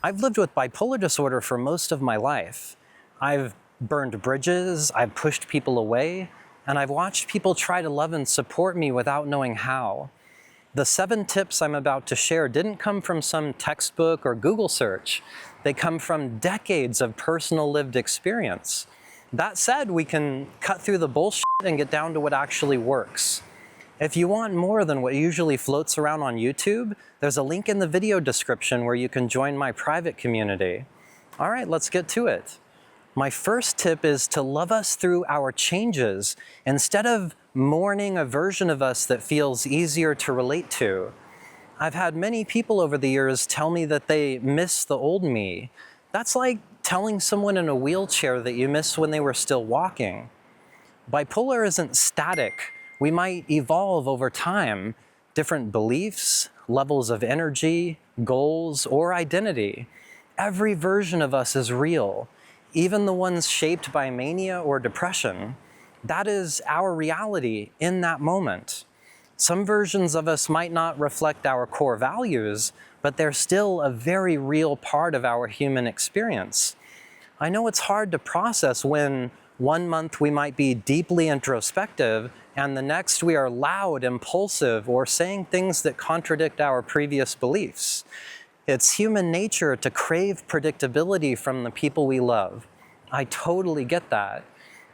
I've lived with bipolar disorder for most of my life. I've burned bridges, I've pushed people away, and I've watched people try to love and support me without knowing how. The 7 tips I'm about to share didn't come from some textbook or Google search. They come from decades of personal lived experience. That said, we can cut through the bullshit and get down to what actually works. If you want more than what usually floats around on YouTube, there's a link in the video description where you can join my private community. All right, let's get to it. My first tip is to love us through our changes instead of mourning a version of us that feels easier to relate to. I've had many people over the years tell me that they miss the old me. That's like telling someone in a wheelchair that you miss when they were still walking. Bipolar isn't static. We might evolve over time, different beliefs, levels of energy, goals, or identity. Every version of us is real, even the ones shaped by mania or depression. That is our reality in that moment. Some versions of us might not reflect our core values, but they're still a very real part of our human experience. I know it's hard to process when one month we might be deeply introspective and the next we are loud, impulsive, or saying things that contradict our previous beliefs. It's human nature to crave predictability from the people we love. I totally get that.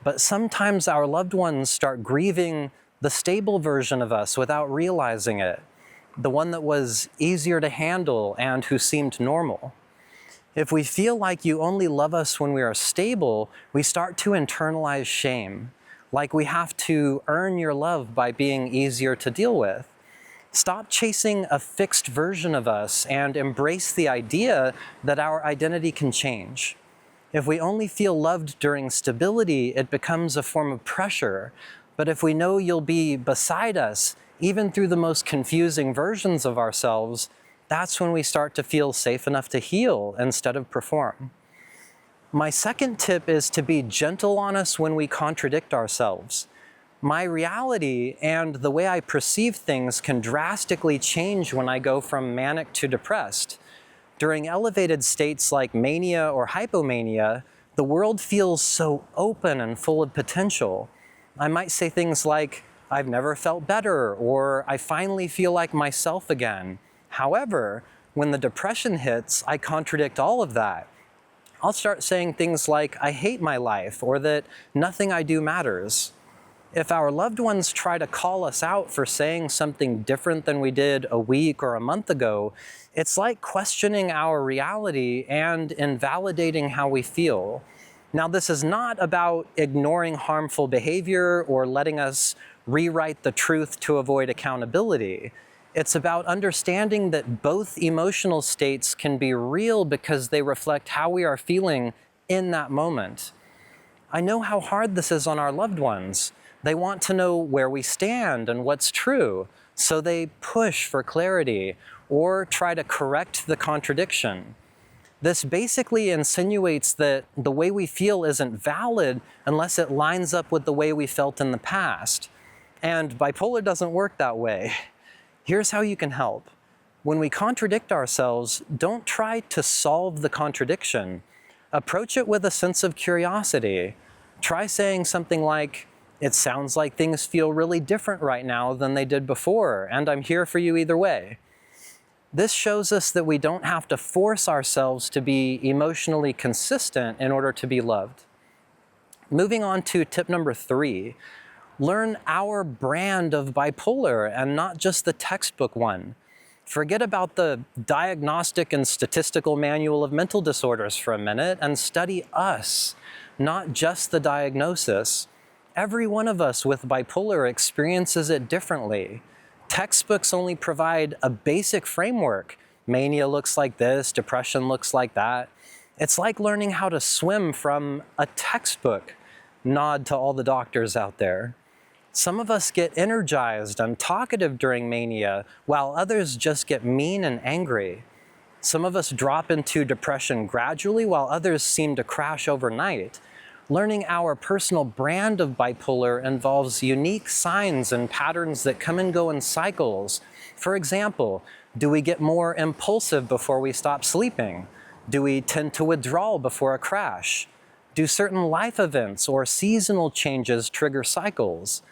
But sometimes our loved ones start grieving the stable version of us without realizing it, the one that was easier to handle and who seemed normal. If we feel like you only love us when we are stable, we start to internalize shame, like we have to earn your love by being easier to deal with. Stop chasing a fixed version of us and embrace the idea that our identity can change. If we only feel loved during stability, it becomes a form of pressure. But if we know you'll be beside us, even through the most confusing versions of ourselves, that's when we start to feel safe enough to heal instead of perform. My second tip is to be gentle on us when we contradict ourselves. My reality and the way I perceive things can drastically change when I go from manic to depressed. During elevated states like mania or hypomania, the world feels so open and full of potential. I might say things like, "I've never felt better," or "I finally feel like myself again." However, when the depression hits, I contradict all of that. I'll start saying things like, "I hate my life," or that nothing I do matters. If our loved ones try to call us out for saying something different than we did a week or a month ago, it's like questioning our reality and invalidating how we feel. Now, this is not about ignoring harmful behavior or letting us rewrite the truth to avoid accountability. It's about understanding that both emotional states can be real because they reflect how we are feeling in that moment. I know how hard this is on our loved ones. They want to know where we stand and what's true, so they push for clarity or try to correct the contradiction. This basically insinuates that the way we feel isn't valid unless it lines up with the way we felt in the past. And bipolar doesn't work that way. Here's how you can help. When we contradict ourselves, don't try to solve the contradiction. Approach it with a sense of curiosity. Try saying something like, "It sounds like things feel really different right now than they did before, and I'm here for you either way." This shows us that we don't have to force ourselves to be emotionally consistent in order to be loved. Moving on to tip number 3. Learn our brand of bipolar and not just the textbook one. Forget about the diagnostic and statistical manual of mental disorders for a minute and study us, not just the diagnosis. Every one of us with bipolar experiences it differently. Textbooks only provide a basic framework. Mania looks like this, depression looks like that. It's like learning how to swim from a textbook. Nod to all the doctors out there. Some of us get energized and talkative during mania, while others just get mean and angry. Some of us drop into depression gradually, while others seem to crash overnight. Learning our personal brand of bipolar involves unique signs and patterns that come and go in cycles. For example, do we get more impulsive before we stop sleeping? Do we tend to withdraw before a crash? Do certain life events or seasonal changes trigger cycles?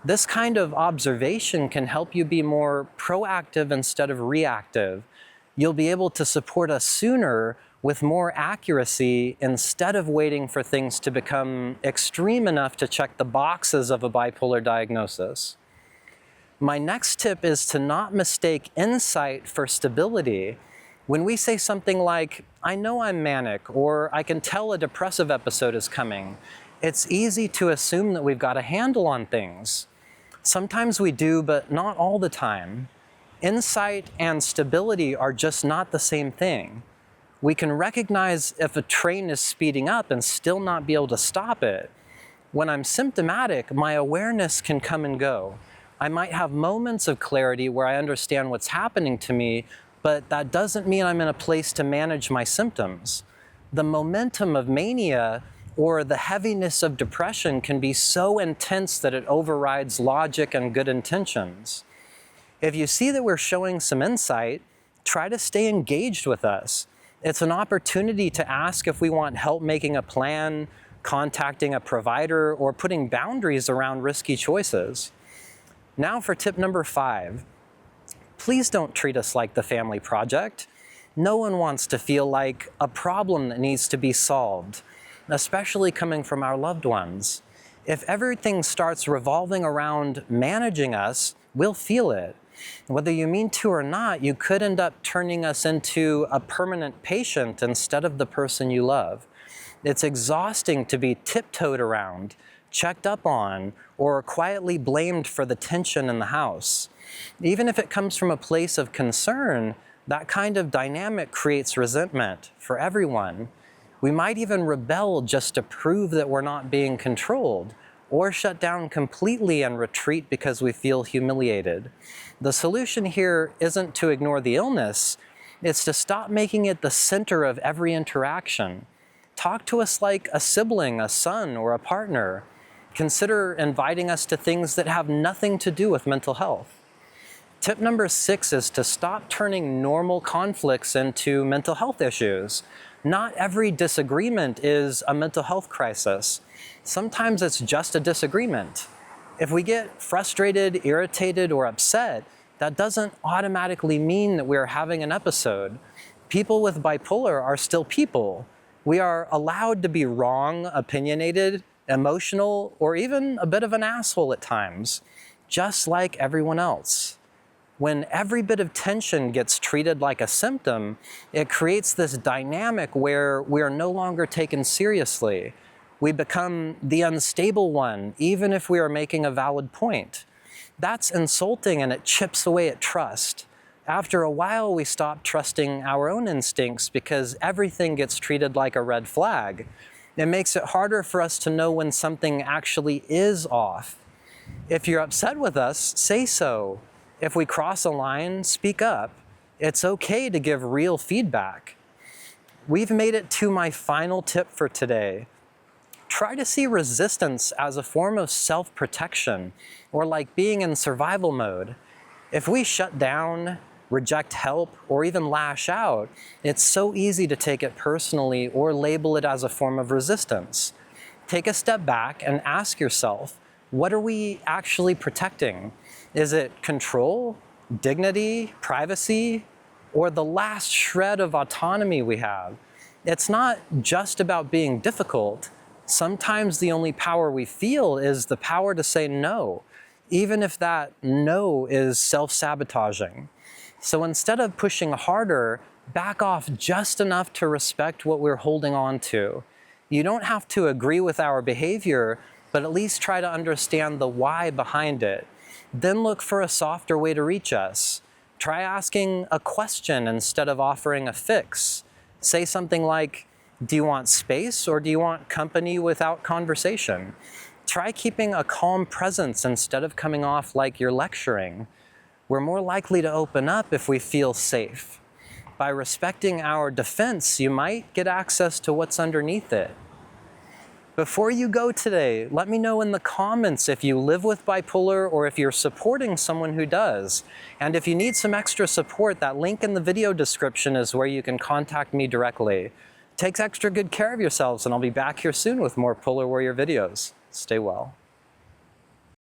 This kind of observation can help you be more proactive instead of reactive. You'll be able to support us sooner with more accuracy instead of waiting for things to become extreme enough to check the boxes of a bipolar diagnosis. My next tip is to not mistake insight for stability. When we say something like, "I know I'm manic," or "I can tell a depressive episode is coming," it's easy to assume that we've got a handle on things. Sometimes we do, but not all the time. Insight and stability are just not the same thing. We can recognize if a train is speeding up and still not be able to stop it. When I'm symptomatic, my awareness can come and go. I might have moments of clarity where I understand what's happening to me, but that doesn't mean I'm in a place to manage my symptoms. The momentum of mania or the heaviness of depression can be so intense that it overrides logic and good intentions. If you see that we're showing some insight, try to stay engaged with us. It's an opportunity to ask if we want help making a plan, contacting a provider, or putting boundaries around risky choices. Now for tip number 5. Please don't treat us like the family project. No one wants to feel like a problem that needs to be solved, especially coming from our loved ones. If everything starts revolving around managing us, we'll feel it. Whether you mean to or not, you could end up turning us into a permanent patient instead of the person you love. It's exhausting to be tiptoed around, checked up on, or quietly blamed for the tension in the house. Even if it comes from a place of concern, that kind of dynamic creates resentment for everyone. We might even rebel just to prove that we're not being controlled, or shut down completely and retreat because we feel humiliated. The solution here isn't to ignore the illness, it's to stop making it the center of every interaction. Talk to us like a sibling, a son, or a partner. Consider inviting us to things that have nothing to do with mental health. Tip number 6 is to stop turning normal conflicts into mental health issues. Not every disagreement is a mental health crisis. Sometimes it's just a disagreement. If we get frustrated, irritated, or upset, that doesn't automatically mean that we're having an episode. People with bipolar are still people. We are allowed to be wrong, opinionated, emotional, or even a bit of an asshole at times, just like everyone else. When every bit of tension gets treated like a symptom, it creates this dynamic where we are no longer taken seriously. We become the unstable one, even if we are making a valid point. That's insulting and it chips away at trust. After a while, we stop trusting our own instincts because everything gets treated like a red flag. It makes it harder for us to know when something actually is off. If you're upset with us, say so. If we cross a line, speak up. It's okay to give real feedback. We've made it to my final tip for today. Try to see resistance as a form of self-protection, or like being in survival mode. If we shut down, reject help, or even lash out, it's so easy to take it personally or label it as a form of resistance. Take a step back and ask yourself, what are we actually protecting? Is it control, dignity, privacy, or the last shred of autonomy we have? It's not just about being difficult. Sometimes the only power we feel is the power to say no, even if that no is self-sabotaging. So instead of pushing harder, back off just enough to respect what we're holding on to. You don't have to agree with our behavior, but at least try to understand the why behind it. Then look for a softer way to reach us. Try asking a question instead of offering a fix. Say something like, do you want space or do you want company without conversation? Try keeping a calm presence instead of coming off like you're lecturing. We're more likely to open up if we feel safe. By respecting our defense, you might get access to what's underneath it. Before you go today, let me know in the comments if you live with bipolar or if you're supporting someone who does. And if you need some extra support, that link in the video description is where you can contact me directly. Take extra good care of yourselves, and I'll be back here soon with more Polar Warrior videos. Stay well.